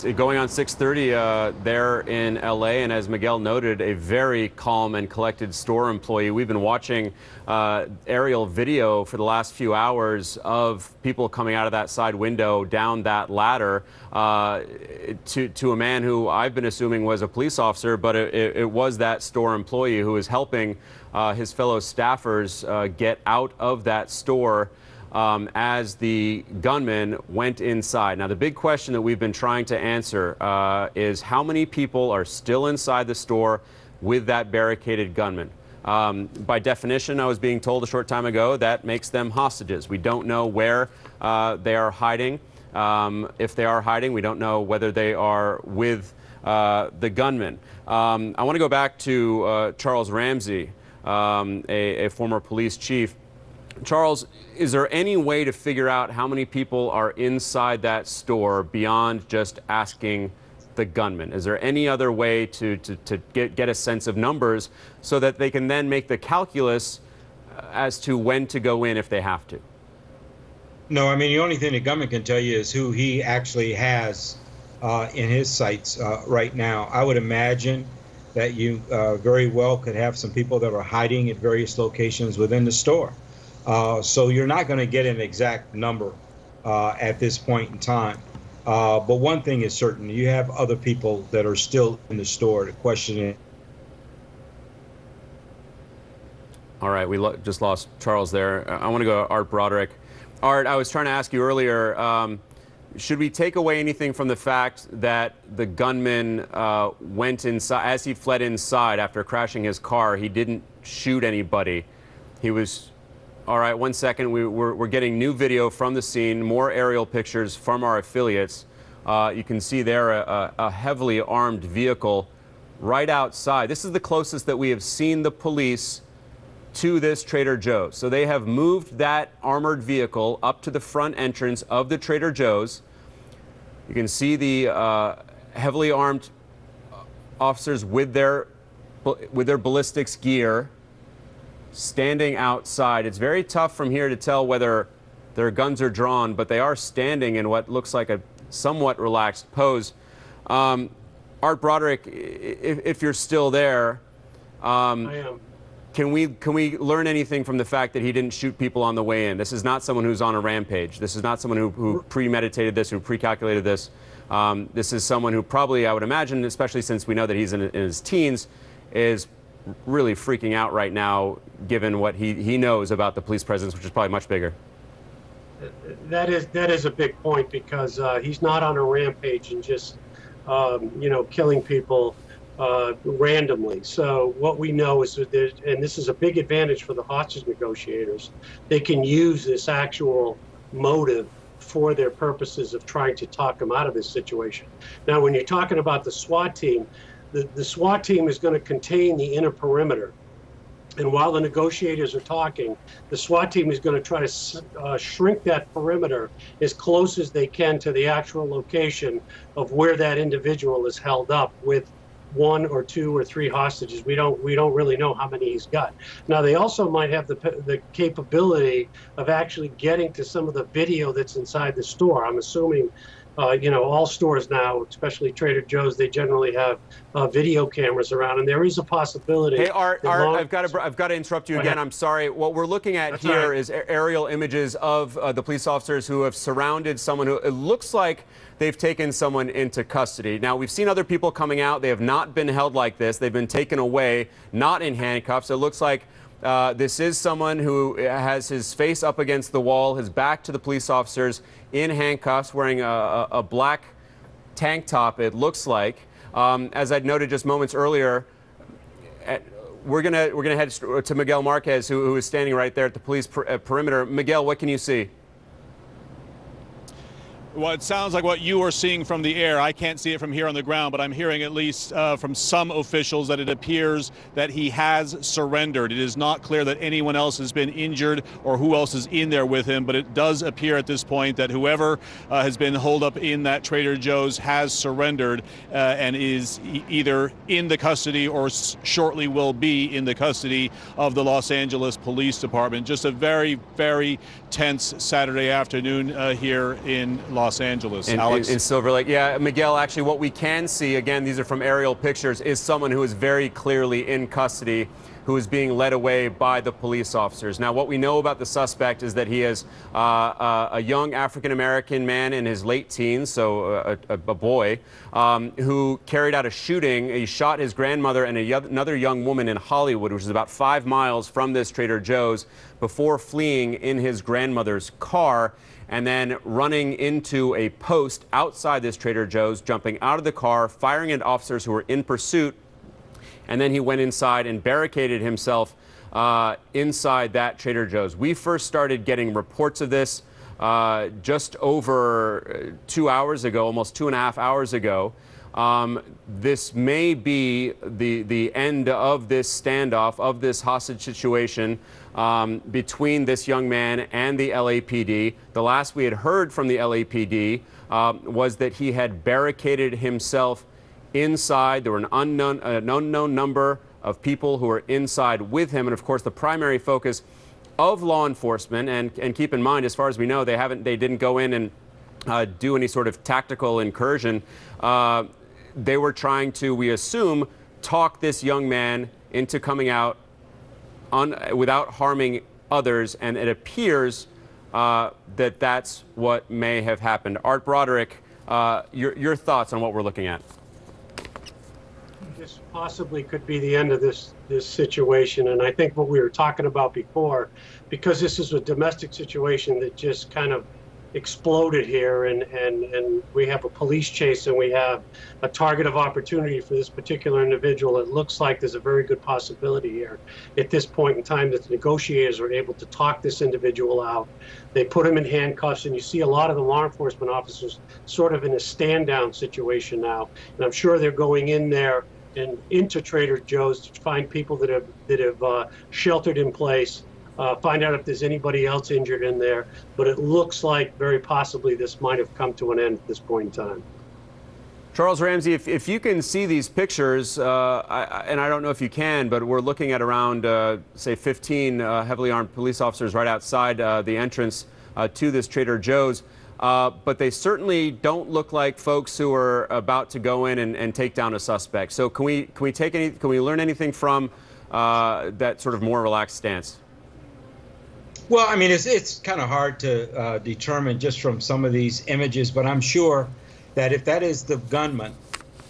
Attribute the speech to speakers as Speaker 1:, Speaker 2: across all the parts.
Speaker 1: It's going on 6:30 there in LA, and as Miguel noted, a very calm and collected store employee. We've been watching aerial video for the last few hours of people coming out of that side window down that ladder to a man who I've been assuming was a police officer, but it was that store employee who was helping his fellow staffers get out of that store as the gunman went inside. Now, the big question that we've been trying to answer is how many people are still inside the store with that barricaded gunman? By definition, I was being told a short time ago, that makes them hostages. We don't know where they are hiding. If they are hiding, we don't know whether they are with the gunman. I want to go back to Charles Ramsey, a former police chief. Charles, is there any way to figure out how many people are inside that store beyond just asking the gunman? Is there any other way to get a sense of numbers so that they can then make the calculus as to when to go in if they have to?
Speaker 2: No, I mean, the only thing the gunman can tell you is who he actually has in his sights right now. I would imagine that you very well could have some people that are hiding at various locations within the store. So you're not going to get an exact number at this point in time. But one thing is certain, you have other people that are still in the store. The question is...
Speaker 1: All right, we just lost Charles there. I want to go to Art Broderick. Art, I was trying to ask you earlier, should we take away anything from the fact that the gunman went inside, as he fled inside after crashing his car, he didn't shoot anybody? He was... All right, 1 second. We're getting new video from the scene, more aerial pictures from our affiliates. You can see there a heavily armed vehicle right outside. This is the closest that we have seen the police to this Trader Joe's. So they have moved that armored vehicle up to the front entrance of the Trader Joe's. You can see the heavily armed officers with their ballistics gear standing outside. It's very tough from here to tell whether their guns are drawn, but they are standing in what looks like a somewhat relaxed pose. Art Broderick, if you're still there,
Speaker 3: I am.
Speaker 1: Can we learn anything from the fact that he didn't shoot people on the way in? This is not someone who's on a rampage. This is not someone who premeditated this, who pre-calculated this. This is someone who probably, I would imagine, especially since we know that he's in his teens, is really freaking out right now, given what he knows about the police presence, which is probably much bigger.
Speaker 3: That is a big point, because he's not on a rampage and just killing people randomly. So what we know is that and this is a big advantage for the hostage negotiators, they can use this actual motive for their purposes of trying to talk him out of this situation. Now, when you're talking about the SWAT team, the SWAT team is going to contain the inner perimeter. And while the negotiators are talking, the SWAT team is going to try to shrink that perimeter as close as they can to the actual location of where that individual is held up with 1 or 2 or 3 hostages. We don't really know how many he's got. Now, they also might have the capability of actually getting to some of the video that's inside the store. I'm assuming all stores now, especially Trader Joe's, they generally have video cameras around, and there is a possibility.
Speaker 1: Hey, Art, I've got to interrupt you again. I'm sorry. What we're looking at here is aerial images of the police officers who have surrounded someone who it looks like they've taken someone into custody. Now, we've seen other people coming out. They have not been held like this. They've been taken away, not in handcuffs. It looks like this is someone who has his face up against the wall, his back to the police officers, in handcuffs, wearing a black tank top, it looks like. As I'd noted just moments earlier, we're gonna head to Miguel Marquez, who is standing right there at the police perimeter. Miguel, what can you see?
Speaker 4: Well, it sounds like what you are seeing from the air. I can't see it from here on the ground, but I'm hearing at least from some officials that it appears that he has surrendered. It is not clear that anyone else has been injured or who else is in there with him, but it does appear at this point that whoever has been holed up in that Trader Joe's has surrendered and is either in the custody or shortly will be in the custody of the Los Angeles Police Department. Just a very, very tense Saturday afternoon here in Los Los Angeles.
Speaker 1: In Silver Lake. Yeah, Miguel, actually what we can see, again, these are from aerial pictures, is someone who is very clearly in custody, who is being led away by the police officers. Now, what we know about the suspect is that he is a young African-American man in his late teens, so a boy, who carried out a shooting. He shot his grandmother and another young woman in Hollywood, which is about 5 miles from this Trader Joe's, before fleeing in his grandmother's car and then running into a post outside this Trader Joe's, jumping out of the car, firing at officers who were in pursuit. And then he went inside and barricaded himself inside that Trader Joe's. We first started getting reports of this just over 2 hours ago, almost 2.5 hours ago. This may be the end of this standoff, of this hostage situation between this young man and the LAPD. The last we had heard from the LAPD was that he had barricaded himself inside. There were an unknown number of people who were inside with him. And of course, the primary focus of law enforcement, and keep in mind, as far as we know, they didn't go in and do any sort of tactical incursion. They were trying to, we assume, talk this young man into coming out without harming others. And it appears that that's what may have happened. Art Broderick, your thoughts on what we're looking at?
Speaker 3: This possibly could be the end of this situation, and I think what we were talking about before, because this is a domestic situation that just kind of exploded here, and we have a police chase and we have a target of opportunity for this particular individual. It looks like there's a very good possibility here at this point in time that the negotiators are able to talk this individual out. They put him in handcuffs, and you see a lot of the law enforcement officers sort of in a stand down situation now, and I'm sure they're going in there and into Trader Joe's to find people that have sheltered in place, find out if there's anybody else injured in there. But it looks like very possibly this might have come to an end at this point in time.
Speaker 1: Charles Ramsey, if you can see these pictures, and I don't know if you can, but we're looking at around, say, 15 heavily armed police officers right outside the entrance to this Trader Joe's. But they certainly don't look like folks who are about to go in and take down a suspect. So can we learn anything from that sort of more relaxed stance?
Speaker 2: Well, I mean, it's kind of hard to determine just from some of these images, but I'm sure that if that is the gunman,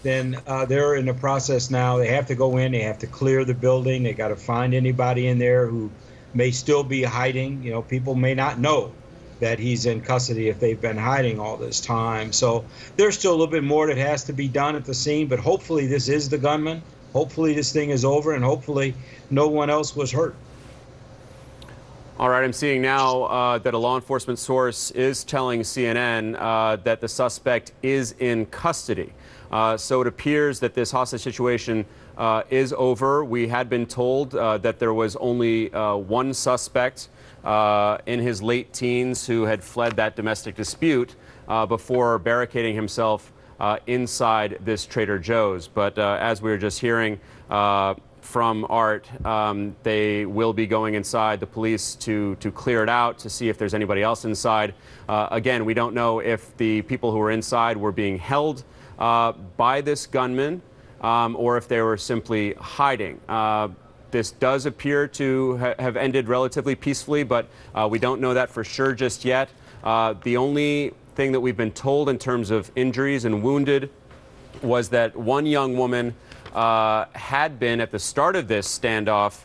Speaker 2: then they're in the process now. They have to go in, they have to clear the building, they got to find anybody in there who may still be hiding. You know, people may not know that he's in custody if they've been hiding all this time. So there's still a little bit more that has to be done at the scene, but hopefully this is the gunman. Hopefully this thing is over, and hopefully no one else was hurt.
Speaker 1: All right, I'm seeing now that a law enforcement source is telling CNN that the suspect is in custody. So it appears that this hostage situation is over. We had been told that there was only one suspect in his late teens who had fled that domestic dispute before barricading himself inside this Trader Joe's. But as we were just hearing from Art, they will be going inside, the police, to clear it out, to see if there's anybody else inside. Again, we don't know if the people who were inside were being held by this gunman or if they were simply hiding. This does appear to have ended relatively peacefully, but we don't know that for sure just yet. The only thing that we've been told in terms of injuries and wounded was that one young woman had been, at the start of this standoff,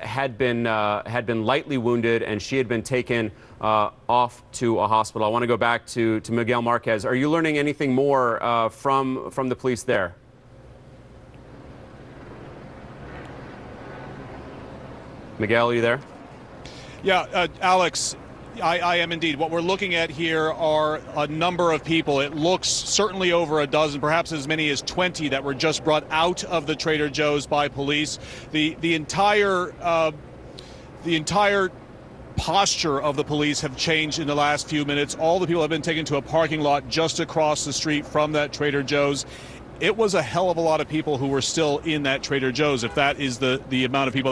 Speaker 1: had been lightly wounded, and she had been taken off to a hospital. I want to go back to Miguel Marquez. Are you learning anything more from the police there? Miguel, are you there?
Speaker 4: Yeah, Alex, I am indeed. What we're looking at here are a number of people. It looks certainly over a dozen, perhaps as many as 20 that were just brought out of the Trader Joe's by police. The entire posture of the police have changed in the last few minutes. All the people have been taken to a parking lot just across the street from that Trader Joe's. It was a hell of a lot of people who were still in that Trader Joe's, if that is the amount of people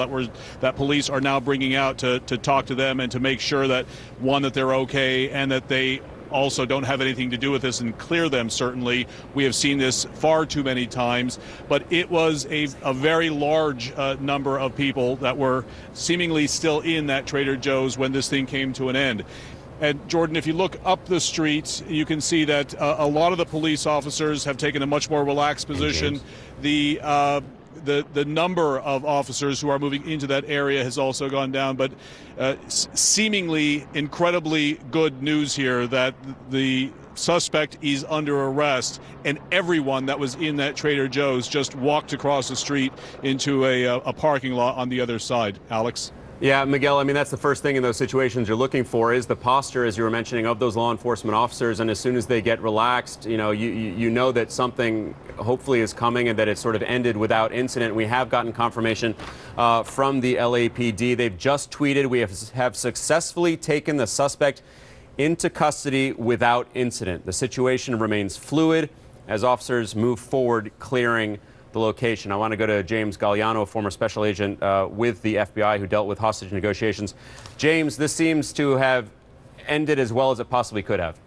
Speaker 4: that police are now bringing out to talk to them and to make sure that, one, that they're okay and that they also don't have anything to do with this and clear them, certainly. We have seen this far too many times. But it was a very large number of people that were seemingly still in that Trader Joe's when this thing came to an end. And Jordan, if you look up the street, you can see that a lot of the police officers have taken a much more relaxed position. The number of officers who are moving into that area has also gone down, but seemingly incredibly good news here that the suspect is under arrest, and everyone that was in that Trader Joe's just walked across the street into a parking lot on the other side. Alex?
Speaker 1: Yeah, Miguel, I mean, that's the first thing in those situations you're looking for is the posture, as you were mentioning, of those law enforcement officers. And as soon as they get relaxed, you know that something hopefully is coming and that it's sort of ended without incident. We have gotten confirmation from the LAPD. They've just tweeted, we have successfully taken the suspect into custody without incident. The situation remains fluid as officers move forward clearing the location. I want to go to James Galliano, a former special agent with the FBI who dealt with hostage negotiations. James, this seems to have ended as well as it possibly could have.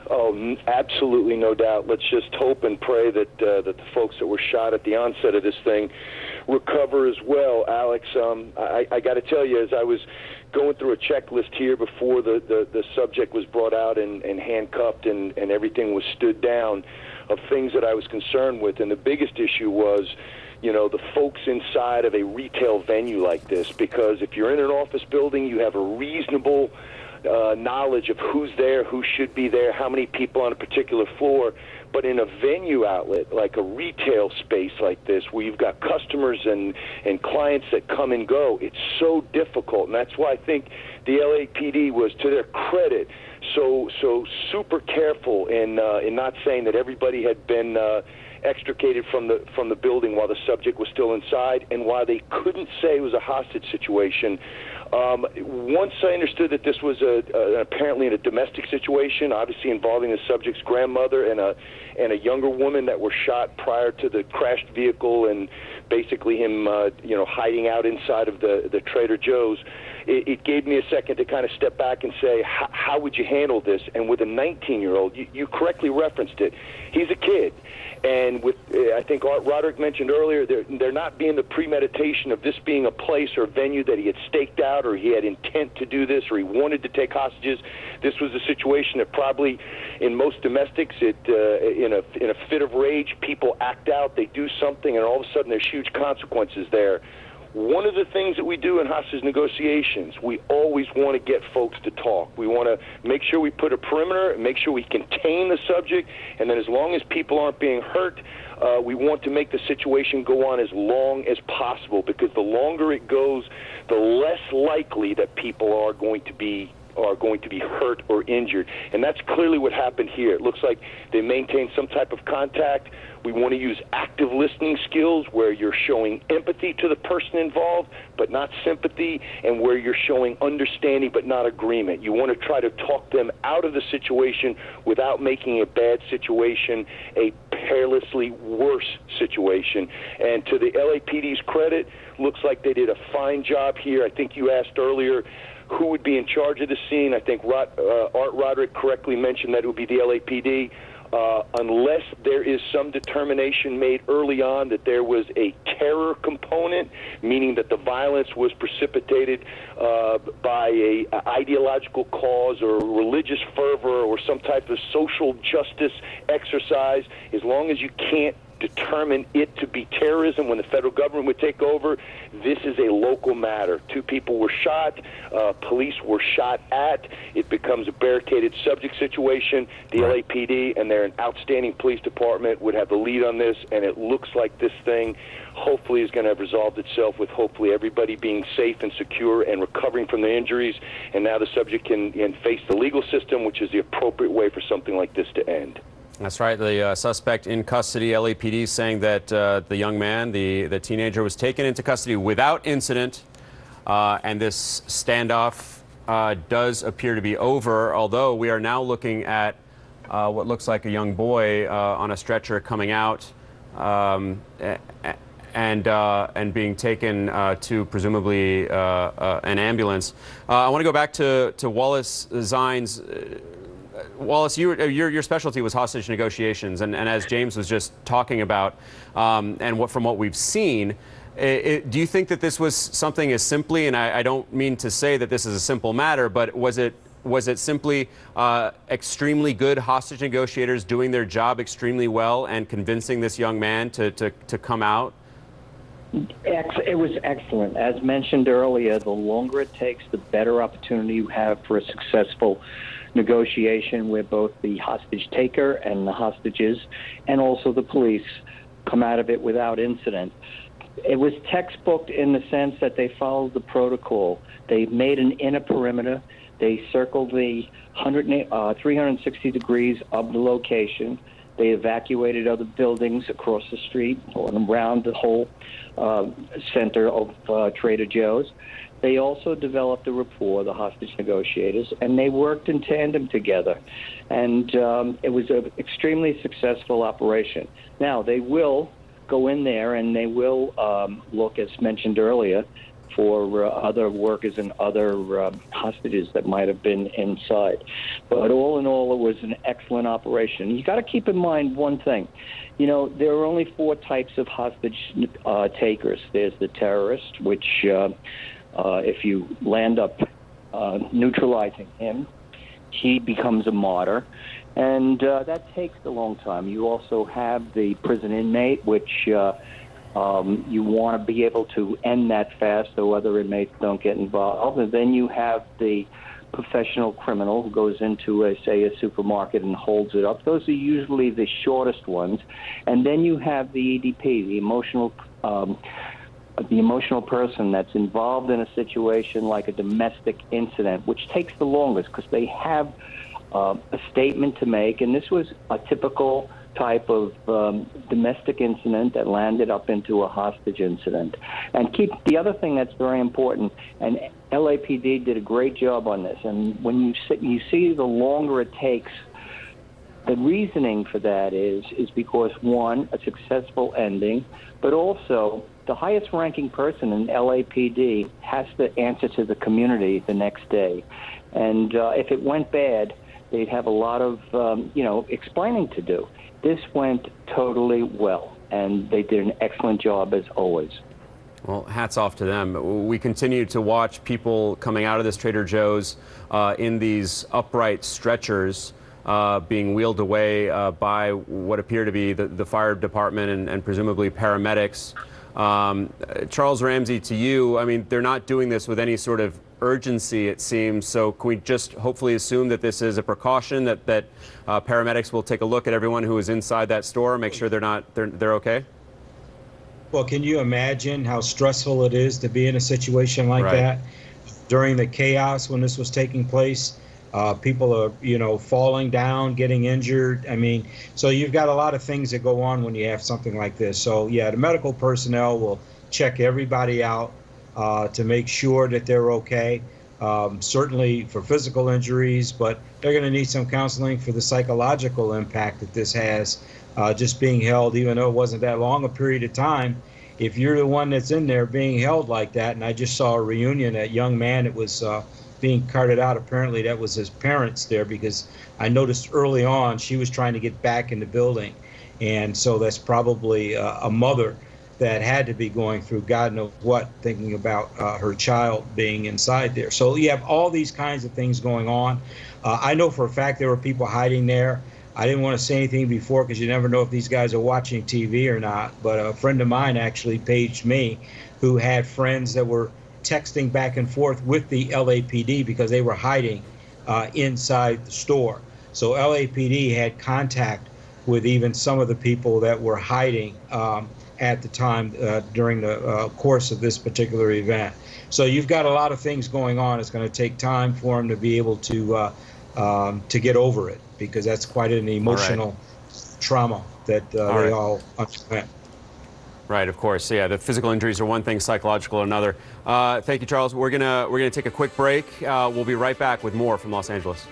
Speaker 5: Oh, absolutely, no doubt. Let's just hope and pray that the folks that were shot at the onset of this thing recover as well. Alex, I got to tell you, as I was going through a checklist here before the subject was brought out and handcuffed and everything was stood down, of things that I was concerned with, and the biggest issue was, the folks inside of a retail venue like this, because if you're in an office building, you have a reasonable knowledge of who's there, who should be there, how many people on a particular floor. But in a venue outlet, like a retail space like this, where you've got customers and clients that come and go, it's so difficult. And that's why I think the LAPD was, to their credit, so super careful in not saying that everybody had been extricated from the building while the subject was still inside, and why they couldn't say it was a hostage situation. Once I understood that this was apparently in a domestic situation, obviously involving the subject's grandmother and a younger woman that were shot prior to the crashed vehicle, and basically him hiding out inside of the Trader Joe's, it gave me a second to kind of step back and say, how would you handle this? And with a 19-year-old, you correctly referenced it. He's a kid. And with, I think Art Roderick mentioned earlier, there not being the premeditation of this being a place or venue that he had staked out, or he had intent to do this, or he wanted to take hostages. This was a situation that probably, in most domestics, in a fit of rage, people act out, they do something, and all of a sudden there's huge consequences there. One of the things that we do in hostage negotiations, we always want to get folks to talk. We want to make sure we put a perimeter, and make sure we contain the subject, and then as long as people aren't being hurt, we want to make the situation go on as long as possible, because the longer it goes, the less likely that people are going to be hurt or injured. And that's clearly what happened here. It looks like they maintained some type of contact. We want to use active listening skills, where you're showing empathy to the person involved, but not sympathy, and where you're showing understanding but not agreement. You want to try to talk them out of the situation without making a bad situation a perilously worse situation. And to the LAPD's credit, looks like they did a fine job here. I think you asked earlier who would be in charge of the scene. I think Art Roderick correctly mentioned that it would be the LAPD. Unless there is some determination made early on that there was a terror component, meaning that the violence was precipitated by a ideological cause or religious fervor or some type of social justice exercise, as long as you can't determine it to be terrorism when the federal government would take over, this is a local matter. 2 people were shot, police were shot at, it becomes a barricaded subject situation. The LAPD, and they're an outstanding police department, would have the lead on this, and it looks like this thing hopefully is going to have resolved itself with hopefully everybody being safe and secure and recovering from the injuries, and now the subject can face the legal system, which is the appropriate way for something like this to end.
Speaker 1: That's right. The suspect in custody, LAPD saying that the young man, the teenager, was taken into custody without incident, and this standoff does appear to be over, although we are now looking at what looks like a young boy on a stretcher coming out and being taken to presumably an ambulance. I want to go back to Wallace Zines. Wallace, your specialty was hostage negotiations, and as James was just talking about, and from what we've seen, do you think that this was something as simply, and I don't mean to say that this is a simple matter, but was it simply extremely good hostage negotiators doing their job extremely well and convincing this young man to come out?
Speaker 6: It was excellent. As mentioned earlier, the longer it takes, the better opportunity you have for a successful negotiation where both the hostage taker and the hostages and also the police come out of it without incident. It was textbook in the sense that they followed the protocol. They made an inner perimeter. They circled the 360 degrees of the location. They evacuated other buildings across the street or around the whole center of Trader Joe's. They also developed a rapport, the hostage negotiators, and they worked in tandem together. And it was an extremely successful operation. Now, they will go in there and they will look, as mentioned earlier, for other workers and other hostages that might have been inside. But all in all, it was an excellent operation. You got to keep in mind one thing. You know, there are only 4 types of hostage takers. There's the terrorist, which if you land up neutralizing him, he becomes a martyr. And that takes a long time. You also have the prison inmate, which you want to be able to end that fast so other inmates don't get involved. And then you have the professional criminal who goes into, say, a supermarket and holds it up. Those are usually the shortest ones. And then you have the EDP, the emotional person that's involved in a situation like a domestic incident, which takes the longest because they have a statement to make. And this was a typical type of domestic incident that landed up into a hostage incident. And the other thing that's very important, and LAPD did a great job on this, and when you see the longer it takes, the reasoning for that is because, one, a successful ending, but also the highest ranking person in LAPD has to answer to the community the next day. And if it went bad, they'd have a lot of, explaining to do. This went totally well, and they did an excellent job as always.
Speaker 1: Well, hats off to them. We continue to watch people coming out of this Trader Joe's in these upright stretchers being wheeled away by what appear to be the fire department and presumably paramedics. Charles Ramsey, to you, I mean, they're not doing this with any sort of urgency, it seems. So can we just hopefully assume that this is a precaution, that paramedics will take a look at everyone who is inside that store, make sure they're okay?
Speaker 2: Well, can you imagine how stressful it is to be in a situation like that during the chaos when this was taking place? People are, falling down, getting injured. I mean, so you've got a lot of things that go on when you have something like this. So, yeah, the medical personnel will check everybody out to make sure that they're okay, certainly for physical injuries, but they're going to need some counseling for the psychological impact that this has, just being held, even though it wasn't that long a period of time. If you're the one that's in there being held like that, and I just saw a reunion, that young man that was being carted out, apparently that was his parents there, because I noticed early on she was trying to get back in the building. And so that's probably a mother that had to be going through God knows what, thinking about her child being inside there. So you have all these kinds of things going on. I know for a fact there were people hiding there. I didn't want to say anything before because you never know if these guys are watching TV or not. But a friend of mine actually paged me who had friends that were texting back and forth with the LAPD because they were hiding inside the store. So LAPD had contact with even some of the people that were hiding at the time during the course of this particular event. So you've got a lot of things going on. It's going to take time for them to be able to get over it, because that's quite an emotional trauma that they all underwent.
Speaker 1: Right, of course. Yeah, the physical injuries are one thing, psychological another. Thank you, Charles. We're gonna take a quick break. We'll be right back with more from Los Angeles.